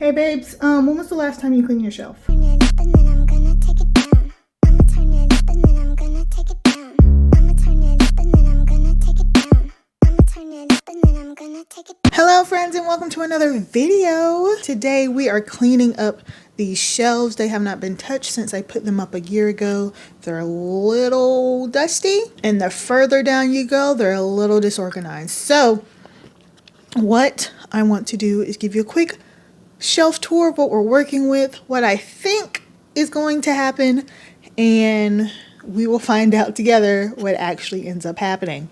Hey babes, when was the last time you cleaned your shelf? Turn it up and then I'm gonna take it down. I'ma turn it up and then I'm gonna take it down. I'ma turn it up and then I'm gonna take it down. I'ma turn it up and then I'm gonna take it down. Hello friends and welcome to another video. Today we are cleaning up these shelves. They have not been touched since I put them up a year ago. They're a little dusty, and the further down you go, they're a little disorganized. So what I want to do is give you a quick shelf tour of what we're working with, what I think is going to happen, and we will find out together what actually ends up happening.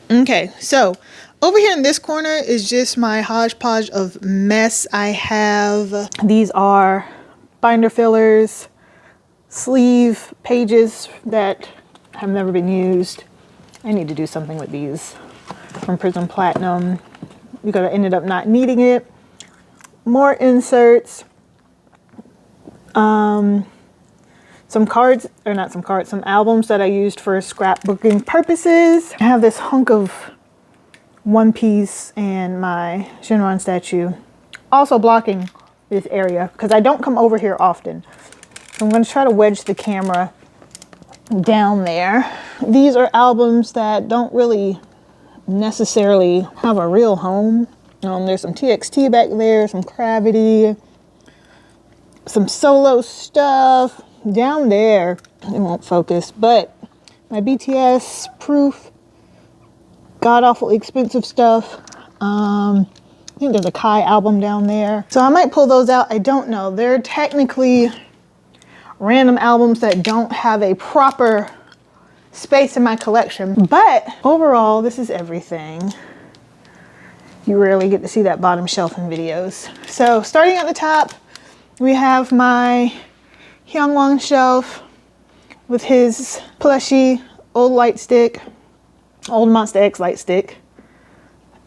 Okay, so over here in this corner is just my hodgepodge of mess. I have, these are binder fillers, sleeve pages that have never been used. I need to do something with these from Prism Platinum because I ended up not needing it. More inserts, some cards, or not some cards, some albums that I used for scrapbooking purposes. I have this hunk of One Piece and my Shinron statue also blocking this area because I don't come over here often. So I'm going to try to wedge the camera down there. These are albums that don't really necessarily have a real home. There's some TXT back there, some Gravity, some solo stuff down there. It won't focus, but my BTS proof, god awful expensive stuff. I think there's a Kai album down there. So I might pull those out. I don't know. They're technically random albums that don't have a proper space in my collection. But overall, this is everything. You rarely get to see that bottom shelf in videos. So starting at the top, we have my Hyungwon shelf with his plushy old light stick, old Monsta X light stick,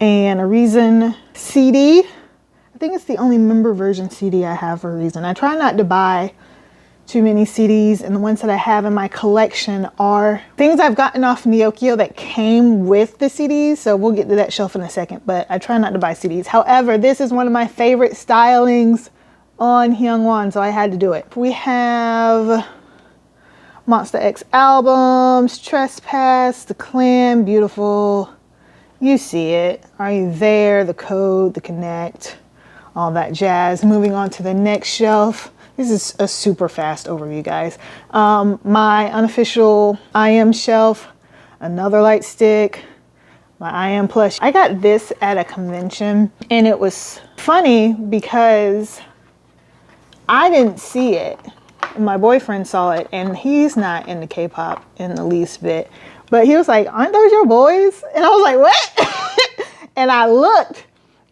and a Reason CD. I think it's the only member version CD I have for Reason. I try not to buy too many CDs, and the ones that I have in my collection are things I've gotten off Neokio that came with the CDs, so we'll get to that shelf in a second, but I try not to buy CDs. However, this is one of my favorite stylings on Hyungwon, so I had to do it. We have Monsta X albums, Trespass, The Clan, Beautiful, you see it, Are You There, The Code, The Connect, all that jazz. Moving on to the next shelf. This is a super fast overview, guys. My unofficial I Am shelf, another light stick, my I Am plush. I got this at a convention, and it was funny because I didn't see it. My boyfriend saw it, and he's not into K-pop in the least bit. But he was like, "Aren't those your boys?" And I was like, "What?" And I looked.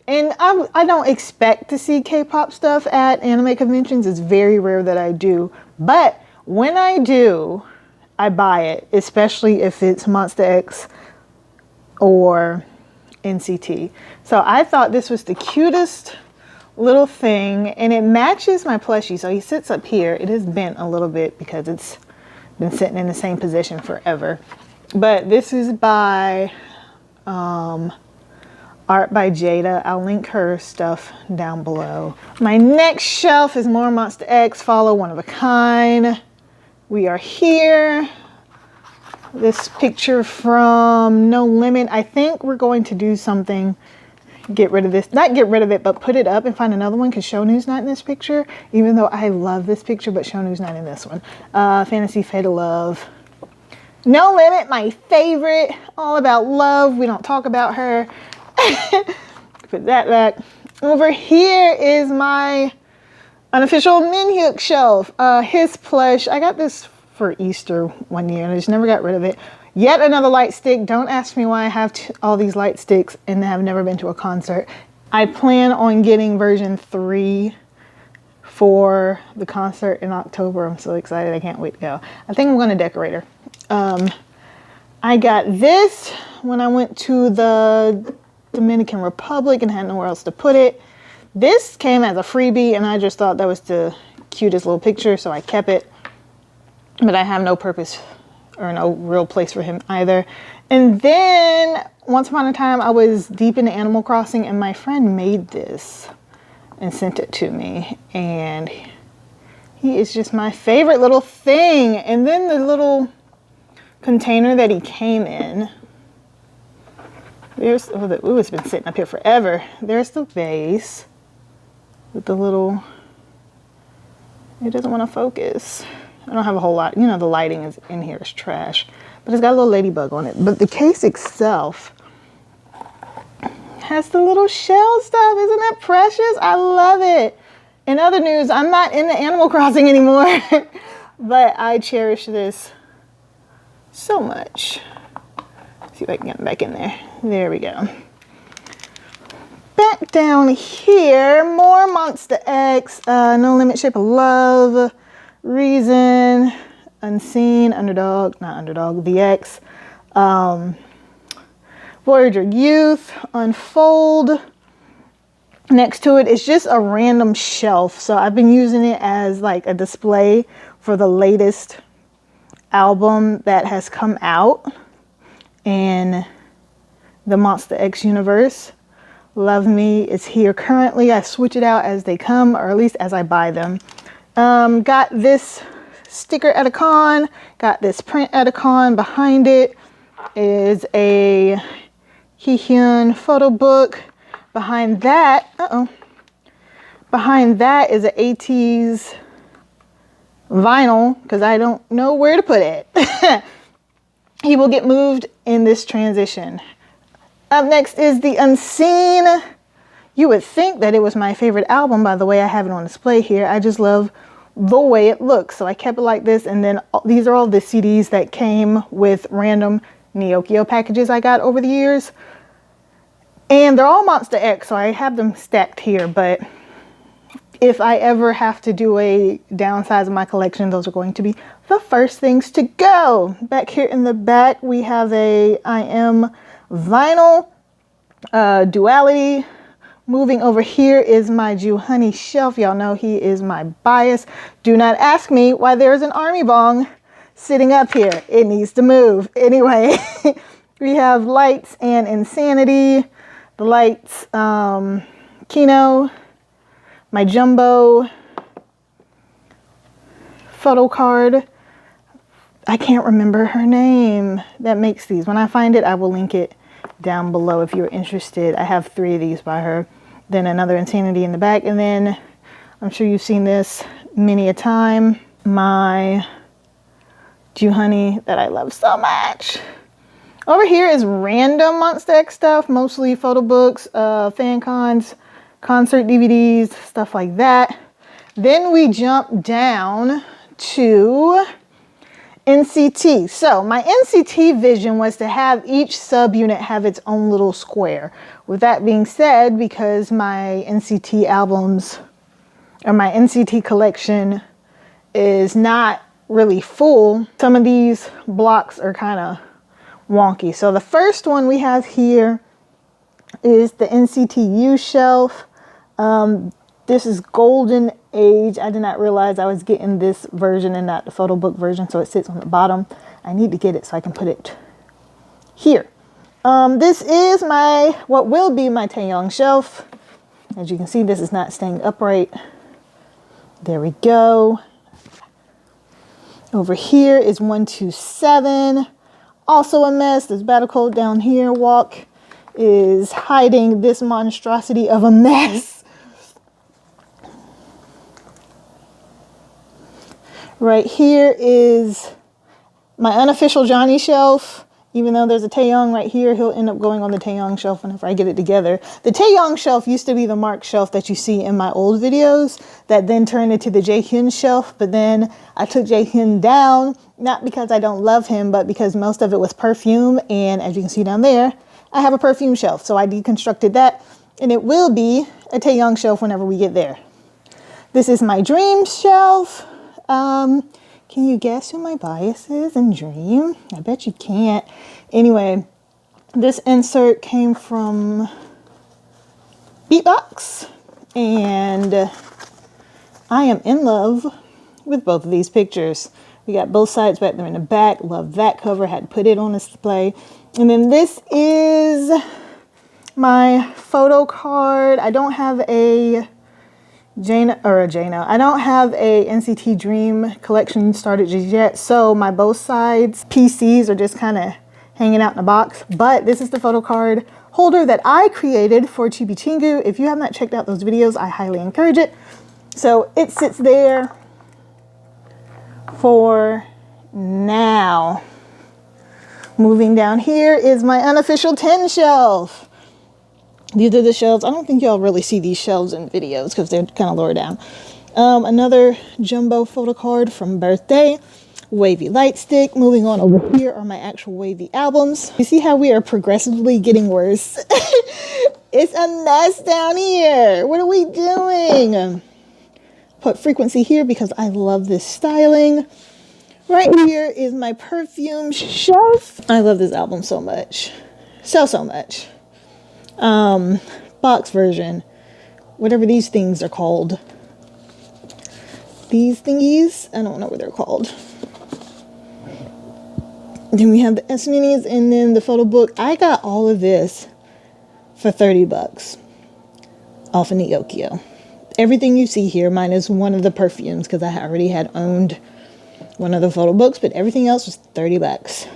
And I don't expect to see K-pop stuff at anime conventions. It's very rare that I do. But when I do, I buy it, especially if it's Monsta X or NCT. So I thought this was the cutest little thing, and it matches my plushie. So he sits up here. It is bent a little bit because it's been sitting in the same position forever. But this is by Art by Jada. I'll link her stuff down below. My next shelf is more Monsta X, Follow, One of a Kind. We are here. This picture from No Limit. I think we're going to do something, get rid of this, not get rid of it, but put it up and find another one because Shonu's not in this picture, even though I love this picture, but Shonu's not in this one. Fantasy Fatal Love. No Limit, my favorite, all about love. We don't talk about her. Put that back. Over here is my unofficial Minhyuk shelf. His plush. I got this for Easter one year and I just never got rid of it. Yet another light stick. Don't ask me why I have all these light sticks and have never been to a concert. I plan on getting version 3 for the concert in October. I'm so excited. I can't wait to go. I think I'm going to decorate her. I got this when I went to the Dominican Republic and had nowhere else to put it. This came as a freebie and I just thought that was the cutest little picture, so I kept it. But I have no purpose or no real place for him either. And then once upon a time I was deep into Animal Crossing and my friend made this. and sent it to me. And he is just my favorite little thing. And then the little container that he came in. There's, ooh, it's been sitting up here forever. There's the vase with the little, it doesn't want to focus. I don't have a whole lot, you know, the lighting is in here is trash, but it's got a little ladybug on it. But the case itself has the little shell stuff. Isn't that precious? I love it. In other news, I'm not in the Animal Crossing anymore, but I cherish this so much. See if I can get them back in there. There we go. Back down here, more Monster X, No Limit, Shape of Love, Reason, Unseen, Underdog, not Underdog, VX, Voyager Youth, Unfold. Next to it is just a random shelf. So I've been using it as like a display for the latest album that has come out in the Monster X universe. Love Me is here currently. I switch it out as they come, or at least as I buy them. Got this sticker at a con, got this print at a con. Behind it is a Heehyun photo book. Behind that, behind that is an ATEEZ vinyl, because I don't know where to put it. He will get moved in this transition. Up next is the Unseen. You would think that it was my favorite album by the way I have it on display here. I just love the way it looks. So I kept it like this, and then these are all the CDs that came with random Neokyo packages I got over the years. And they're all Monster X, so I have them stacked here, but if I ever have to do a downsize of my collection, those are going to be the first things to go. Back here in the back, we have a I Am vinyl, Duality. Moving over here is my Juhoney shelf. Y'all know he is my bias. Do not ask me why there's an Army Bong sitting up here. It needs to move. Anyway, we have Lights and Insanity. The Lights, Kino. My Jumbo photo card. I can't remember her name that makes these. When I find it, I will link it down below if you're interested. I have 3 of these by her. Then another Insanity in the back. And then I'm sure you've seen this many a time. My Juhoney that I love so much. Over here is random Monster X stuff, mostly photo books, fan cons, concert DVDs, stuff like that. Then we jump down to NCT. So my NCT vision was to have each subunit have its own little square. With that being said, because my NCT albums or my NCT collection is not really full, some of these blocks are kind of wonky. So the first one we have here is the NCTU shelf. This is Golden Age. I did not realize I was getting this version and not the photo book version, so it sits on the bottom. I need to get it so I can put it here. This is what will be my Taeyong shelf. As you can see, this is not staying upright. There we go. Over here is 127. Also a mess. There's Battle Code down here. Walk is hiding this monstrosity of a mess. Right here is my unofficial Johnny shelf. Even though there's a Taeyong right here, he'll end up going on the Taeyong shelf whenever I get it together. The Taeyong shelf used to be the Mark shelf that you see in my old videos that then turned into the Jaehyun shelf. But then I took Jaehyun down, not because I don't love him, but because most of it was perfume. And as you can see down there, I have a perfume shelf. So I deconstructed that, and it will be a Taeyong shelf whenever we get there. This is my Dreams shelf. Can you guess who my bias is in Dream? I bet you can't. Anyway, this insert came from Beatbox, and I am in love with both of these pictures. We got both sides back there in the back. Love that cover. Had to put it on display. And then this is my photo card. I don't have a Jano. I don't have a NCT Dream collection started just yet, so my both sides PCs are just kind of hanging out in a box. But this is the photo card holder that I created for Chibi Chingu. If you have not checked out those videos, I highly encourage it. So it sits there for now. Moving down here is my unofficial 10 shelf. These are the shelves. I don't think y'all really see these shelves in videos because they're kind of lower down. Another jumbo photo card from birthday. Wavy light stick. Moving on over here are my actual wavy albums. You see how we are progressively getting worse? It's a mess down here. What are we doing? Put frequency here because I love this styling. Right here is my perfume shelf. I love this album so much. So much. Box version. Whatever these things are called. These thingies? I don't know what they're called. Then we have the S Minis and then the photo book. I got all of this for 30 bucks off of Neokyo. Everything you see here, minus one of the perfumes because I already had owned one of the photo books, but everything else was 30 bucks.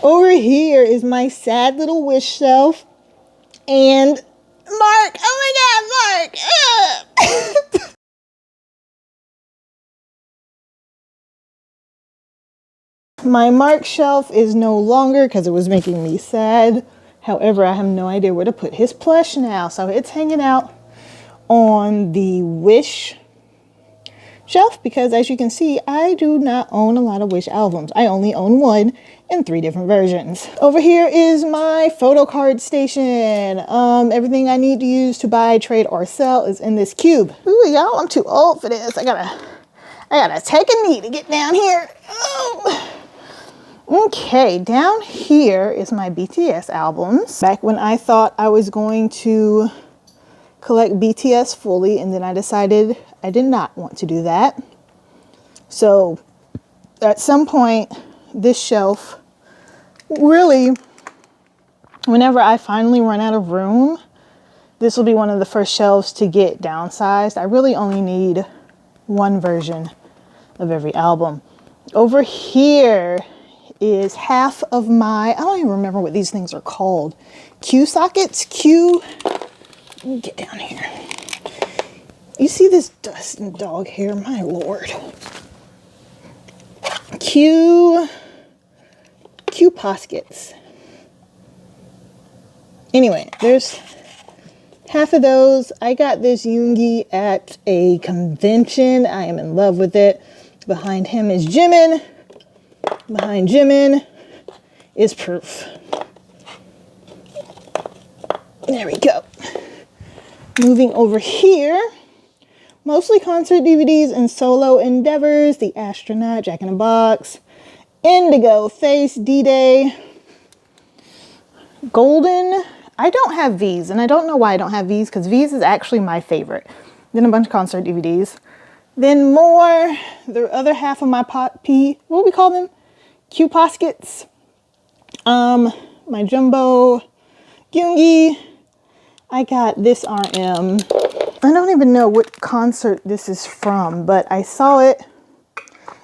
Over here is my sad little wish shelf. And Mark, oh my God, Mark! My Mark shelf is no longer because it was making me sad. However, I have no idea where to put his plush now. So it's hanging out on the Wish shelf because as you can see, I do not own a lot of Wish albums. I only own one in 3 different versions. Over here is my photo card station. Everything I need to use to buy, trade, or sell is in this cube. Ooh, y'all, I'm too old for this. I gotta take a knee to get down here. Oh. Okay, down here is my BTS albums. Back when I thought I was going to collect BTS fully, and then I decided I did not want to do that. So at some point, this shelf, really, whenever I finally run out of room, this will be one of the first shelves to get downsized. I really only need one version of every album. Over here is half of my, I don't even remember what these things are called. Q sockets? Let me get down here. You see this dust and dog hair? My Lord. Q poskets. Anyway, there's half of those. I got this Yoongi at a convention. I am in love with it. Behind him is Jimin. Behind Jimin is Proof. There we go. Moving over here, mostly concert DVDs and solo endeavors. The Astronaut, Jack in a Box, Indigo, Face, D-Day, Golden. I don't have V's, and I don't know why I don't have V's, because V's is actually my favorite. Then a bunch of concert DVDs. Then more, the other half of my what do we call them? Q poskets. My jumbo Yoongi. I got this RM. I don't even know what concert this is from, but I saw it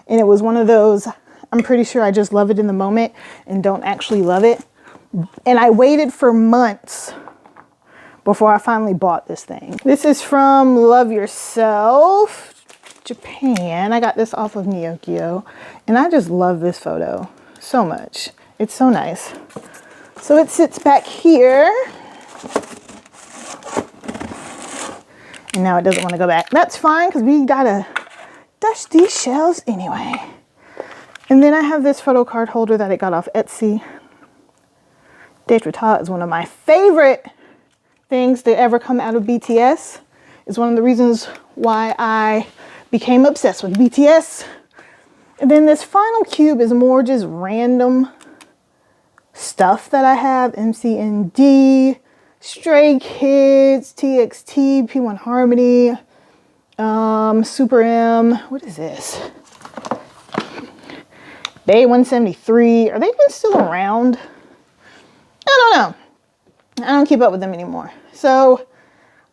and it was one of those, I'm pretty sure I just love it in the moment and don't actually love it. And I waited for months before I finally bought this thing. This is from Love Yourself, Japan. I got this off of Neokyo and I just love this photo so much. It's so nice. So it sits back here. And now it doesn't want to go back. That's fine because we gotta dust these shelves anyway. And then I have this photo card holder that I got off Etsy. Detrita is one of my favorite things to ever come out of BTS. It's one of the reasons why I became obsessed with BTS. And then this final cube is more just random stuff that I have. nctzen, Stray Kids, TXT, P1 Harmony, Super M. What is this? Bay 173. Are they even still around? I don't know. I don't keep up with them anymore. So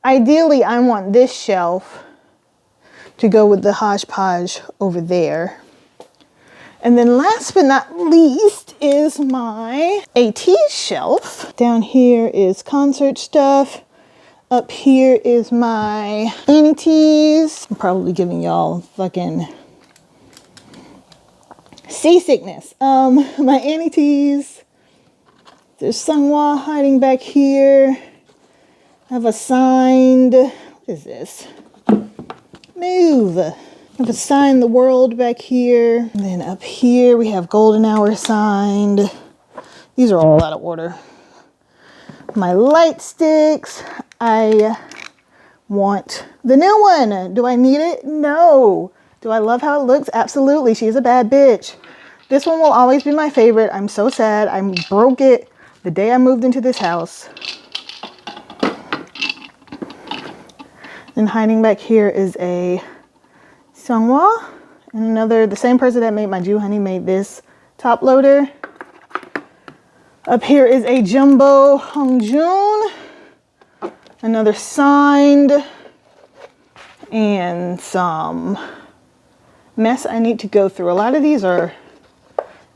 Ideally, I want this shelf to go with the hodgepodge over there. And then last but not least is my AT shelf. Down here is concert stuff. Up here is my entities. I'm probably giving y'all fucking seasickness. My entities. There's Sungwa hiding back here. I have a signed, what is this? Move. I have a signed the world back here. And then up here we have golden hour signed. These are all out of order. My light sticks. I want the new one. Do I need it? No. Do I love how it looks? Absolutely. She's a bad bitch. This one will always be my favorite. I'm so sad. I broke it the day I moved into this house. And hiding back here is a Sungwa. And another, the same person that made my Jew Honey made this top loader. Up here is a Jumbo Hongjoon. Another signed. And some mess I need to go through. A lot of these are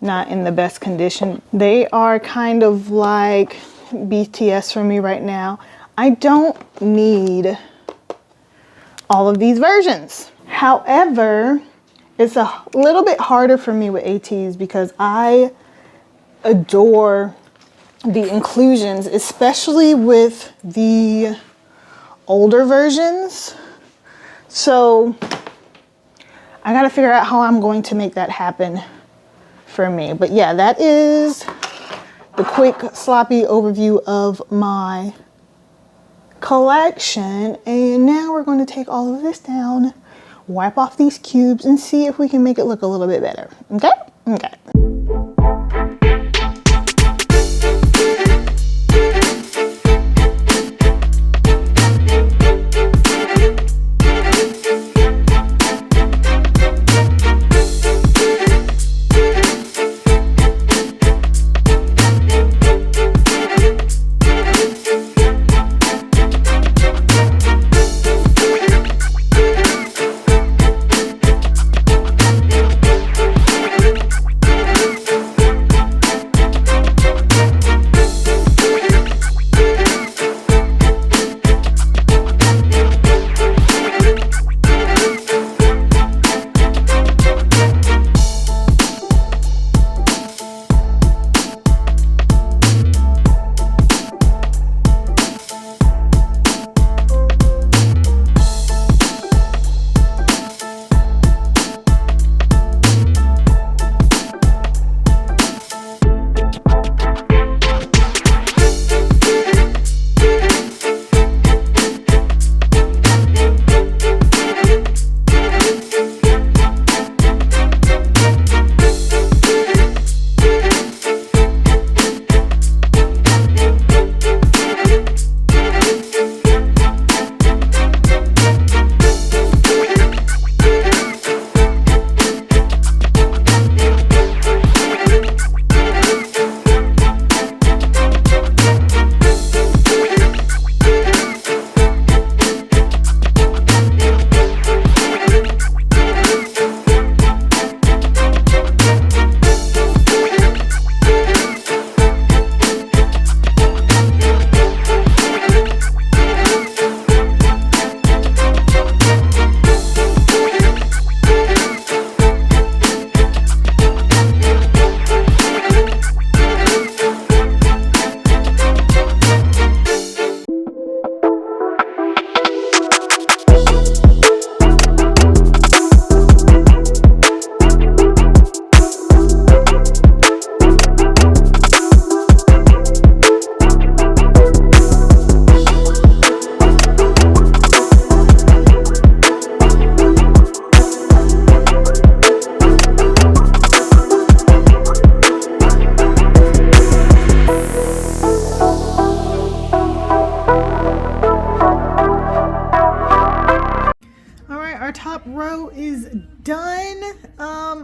not in the best condition. They are kind of like BTS for me right now. I don't need all of these versions. However, it's a little bit harder for me with ATs because I adore the inclusions, especially with the older versions. So I gotta figure out how I'm going to make that happen for me. But yeah, that is the quick sloppy overview of my collection. And now we're going to take all of this down, wipe off these cubes, and see if we can make it look a little bit better. Okay? Okay.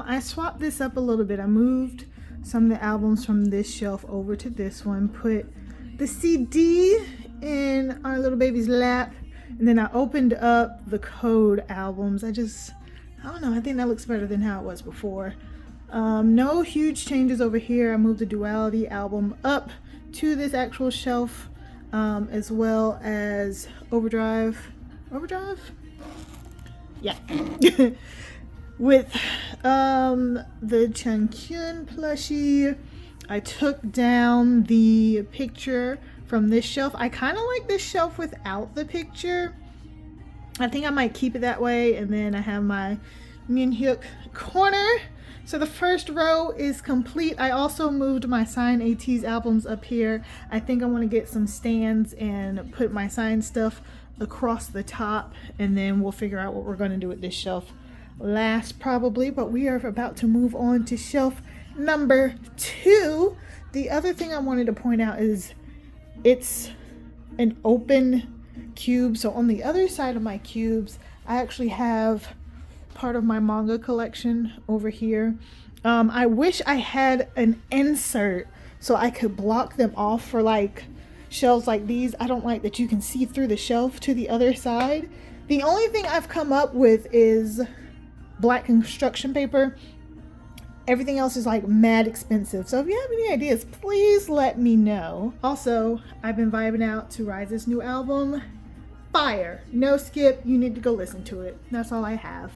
I swapped this up a little bit. I moved some of the albums from this shelf over to this one, put the CD in our little baby's lap, And then I opened up the Code albums. I don't know, I think that looks better than how it was before. No huge changes over here. I moved the Duality album up to this actual shelf, as well as Overdrive? Yeah. With the Changkyun plushie, I took down the picture from this shelf. I kind of like this shelf without the picture. I think I might keep it that way. And then I have my Minhyuk corner. So the first row is complete. I also moved my Sign AT's albums up here. I think I want to get some stands and put my Sign stuff across the top, and then we'll figure out what we're going to do with this shelf last probably. But we are about to move on to shelf number 2. The other thing I wanted to point out is it's an open cube. So on the other side of my cubes, I actually have part of my manga collection over here. I wish I had an insert so I could block them off for like shelves like these. I don't like that you can see through the shelf to the other side. The only thing I've come up with is black construction paper. Everything else is like mad expensive. So if you have any ideas, please let me know. Also, I've been vibing out to Rise's new album. Fire. No skip. You need to go listen to it. That's all I have.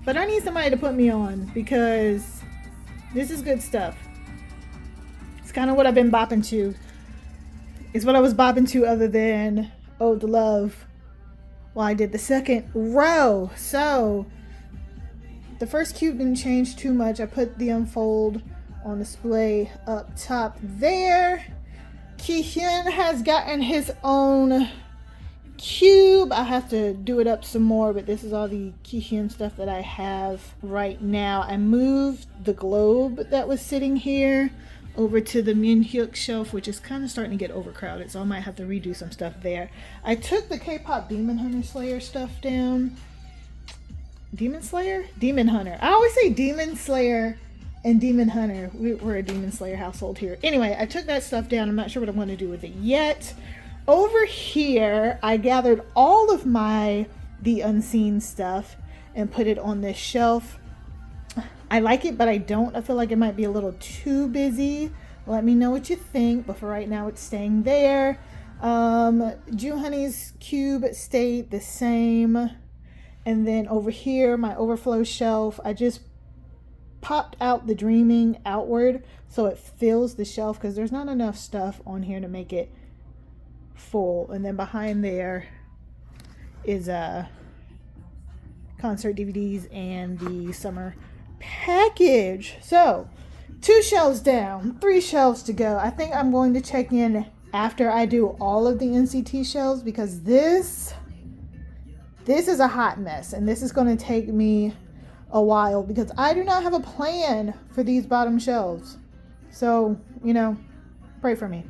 But I need somebody to put me on because this is good stuff. It's kind of what I've been bopping to. It's what I was bopping to other than Ode to Love while I did the second row. So the first cube didn't change too much. I put the Unfold on display up top there. Kihyun has gotten his own cube. I have to do it up some more, but this is all the Kihyun stuff that I have right now. I moved the globe that was sitting here over to the Minhyuk shelf, which is kind of starting to get overcrowded, so I might have to redo some stuff there. I took the K-pop Demon Hunter Slayer stuff down. Demon Slayer? Demon Hunter. I always say Demon Slayer and Demon Hunter. We're a Demon Slayer household here. Anyway, I took that stuff down. I'm not sure what I'm going to do with it yet. Over here, I gathered all of the unseen stuff and put it on this shelf. I like it, but I don't. I feel like it might be a little too busy. Let me know what you think, but for right now, it's staying there. Jew Honey's cube stayed the same. And then over here, my overflow shelf, I just popped out the dreaming outward so it fills the shelf because there's not enough stuff on here to make it full. And then behind there is concert DVDs and the summer package. So 2 shelves down, 3 shelves to go. I think I'm going to check in after I do all of the NCT shelves because this is a hot mess and this is going to take me a while because I do not have a plan for these bottom shelves. So, you know, pray for me.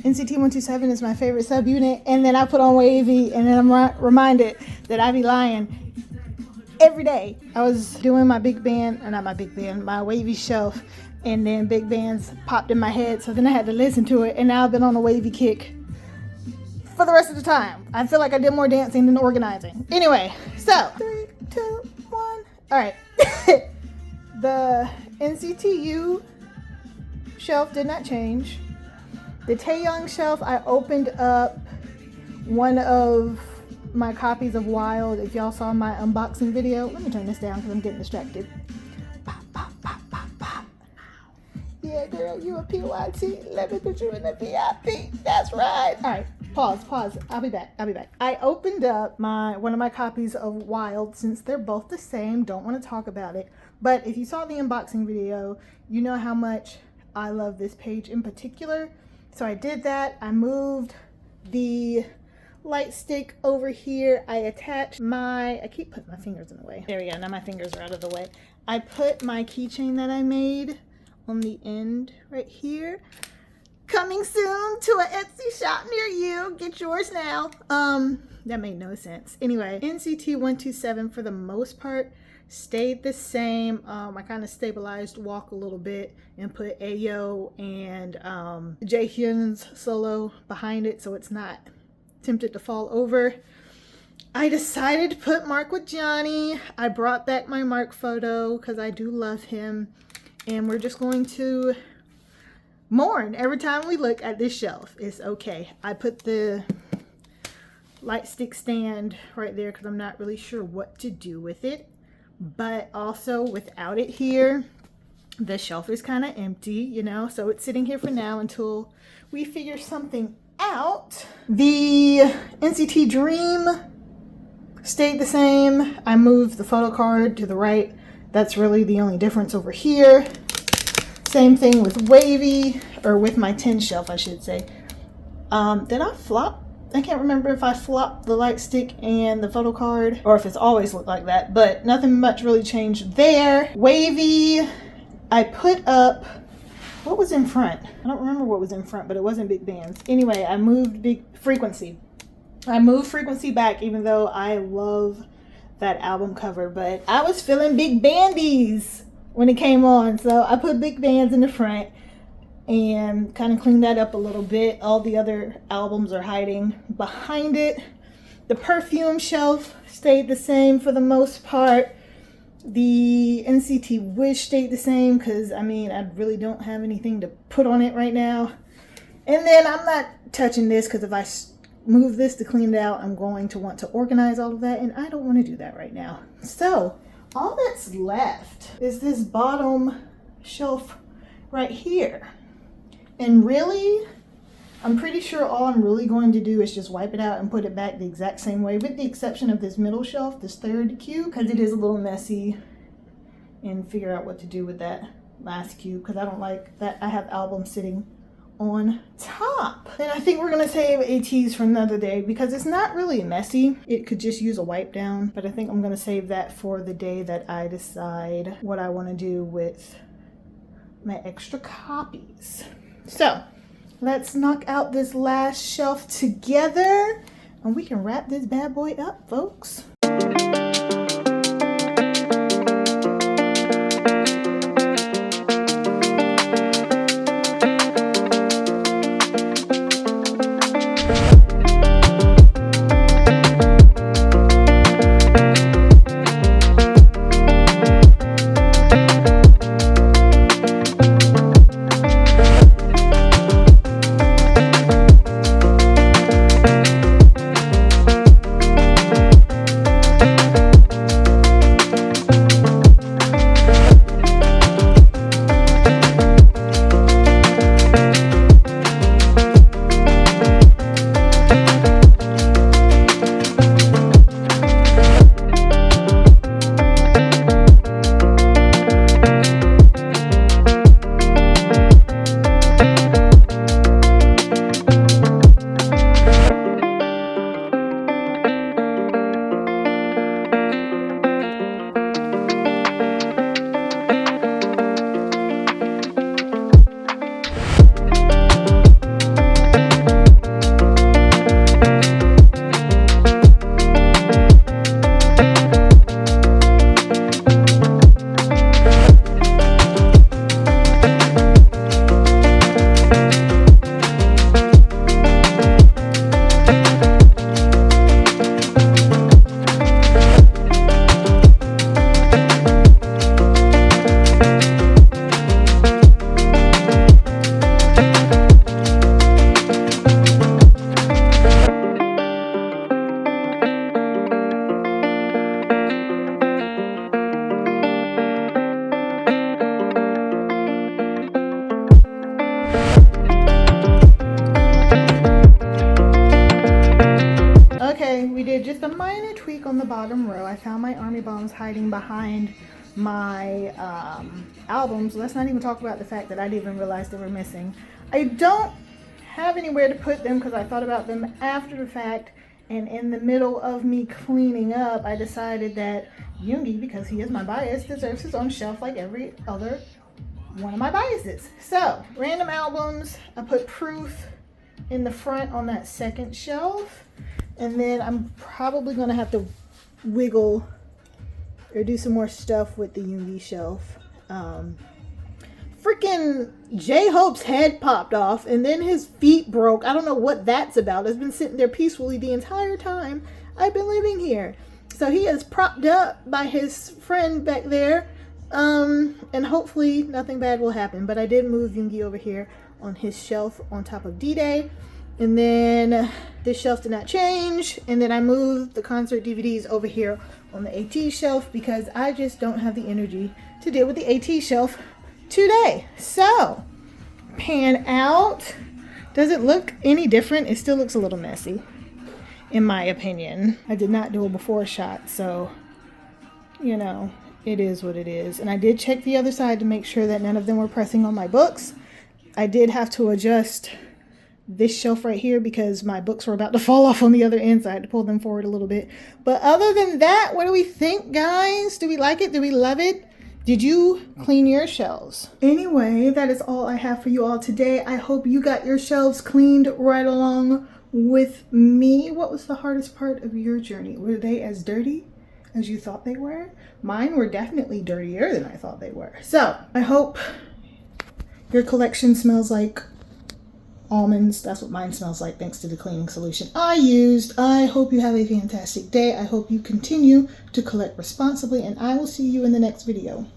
NCT 127 is my favorite subunit, and then I put on Wavy, and then I'm reminded that I be lying every day. I was doing my big band, or not my big band, my Wavy shelf, and then big bands popped in my head, so then I had to listen to it, and now I've been on a Wavy kick for the rest of the time. I feel like I did more dancing than organizing. Anyway, so 3, 2, 1. All right. The NCTU shelf did not change. The Taeyong shelf, I opened up one of my copies of Wild. If y'all saw my unboxing video, let me turn this down because I'm getting distracted. Pop, pop, pop, pop, pop. Yeah, girl, you a PYT. Let me put you in the VIP. That's right. All right, pause. I'll be back. I opened up one of my copies of Wild since they're both the same. Don't want to talk about it. But if you saw the unboxing video, you know how much I love this page in particular. So I did that. I moved the light stick over here. I attached I keep putting my fingers in the way. There we go. Now my fingers are out of the way. I put my keychain that I made on the end right here. Coming soon to an Etsy shop near you. Get yours now. That made no sense. Anyway, NCT127 for the most part stayed the same. I kind of stabilized Walk a little bit and put Ayo and Jaehyun's solo behind it so it's not tempted to fall over. I decided to put Mark with Johnny. I brought back my Mark photo because I do love him. And we're just going to mourn every time we look at this shelf. It's okay. I put the light stick stand right there because I'm not really sure what to do with it. But also without it here, the shelf is kind of empty, you know, so it's sitting here for now until we figure something out. The NCT Dream stayed the same. I moved the photo card to the right. That's really the only difference over here. Same thing with Wavy, or with my 10 shelf, I should say. Did I flop? I can't remember if I flopped the light stick and the photo card, or if it's always looked like that, but nothing much really changed there. Wavy, I put up, what was in front? I don't remember what was in front, but it wasn't big bands. Anyway, I moved Big Frequency. I moved Frequency back, even though I love that album cover, but I was feeling big bandies when it came on, so I put big bands in the front and kind of cleaned that up a little bit. All the other albums are hiding behind it. The perfume shelf stayed the same for the most part. The NCT Wish stayed the same because, I mean, I really don't have anything to put on it right now. And then I'm not touching this because if I move this to clean it out, I'm going to want to organize all of that, and I don't want to do that right now. So all that's left is this bottom shelf right here. And really, I'm pretty sure all I'm really going to do is just wipe it out and put it back the exact same way, with the exception of this middle shelf, this third cube, because it is a little messy, and figure out what to do with that last cube, because I don't like that I have albums sitting on top. And I think we're gonna save ATs for another day because it's not really messy. It could just use a wipe down, but I think I'm gonna save that for the day that I decide what I want to do with my extra copies. So let's knock out this last shelf together and we can wrap this bad boy up, folks. Just a minor tweak on the bottom row. I found my army bombs hiding behind my albums. Let's not even talk about the fact that I didn't even realize they were missing. I don't have anywhere to put them because I thought about them after the fact, and in the middle of me cleaning up I decided that Yoongi, because he is my bias, deserves his own shelf like every other one of my biases. So, random albums, I put Proof in the front on that second shelf. And then I'm probably going to have to wiggle or do some more stuff with the Yoongi shelf. Freaking J-Hope's head popped off and then his feet broke. I don't know what that's about. It's been sitting there peacefully the entire time I've been living here. So he is propped up by his friend back there. And hopefully nothing bad will happen. But I did move Yoongi over here on his shelf on top of D-Day. And then this shelf did not change. And then I moved the concert DVDs over here on the AT shelf because I just don't have the energy to deal with the AT shelf today. So, pan out. Does it look any different? It still looks a little messy, in my opinion. I did not do a before shot, so, you know, it is what it is. And I did check the other side to make sure that none of them were pressing on my books. I did have to adjust this shelf right here because my books were about to fall off on the other end, so I had to pull them forward a little bit. But other than that, what do we think, guys? Do we like it? Do we love it? Did you clean your shelves? Anyway, that is all I have for you all today. I hope you got your shelves cleaned right along with me. What was the hardest part of your journey? Were they as dirty as you thought they were? Mine were definitely dirtier than I thought they were. So I hope your collection smells like almonds. That's what mine smells like, thanks to the cleaning solution I used. I hope you have a fantastic day. I hope you continue to collect responsibly, and I will see you in the next video.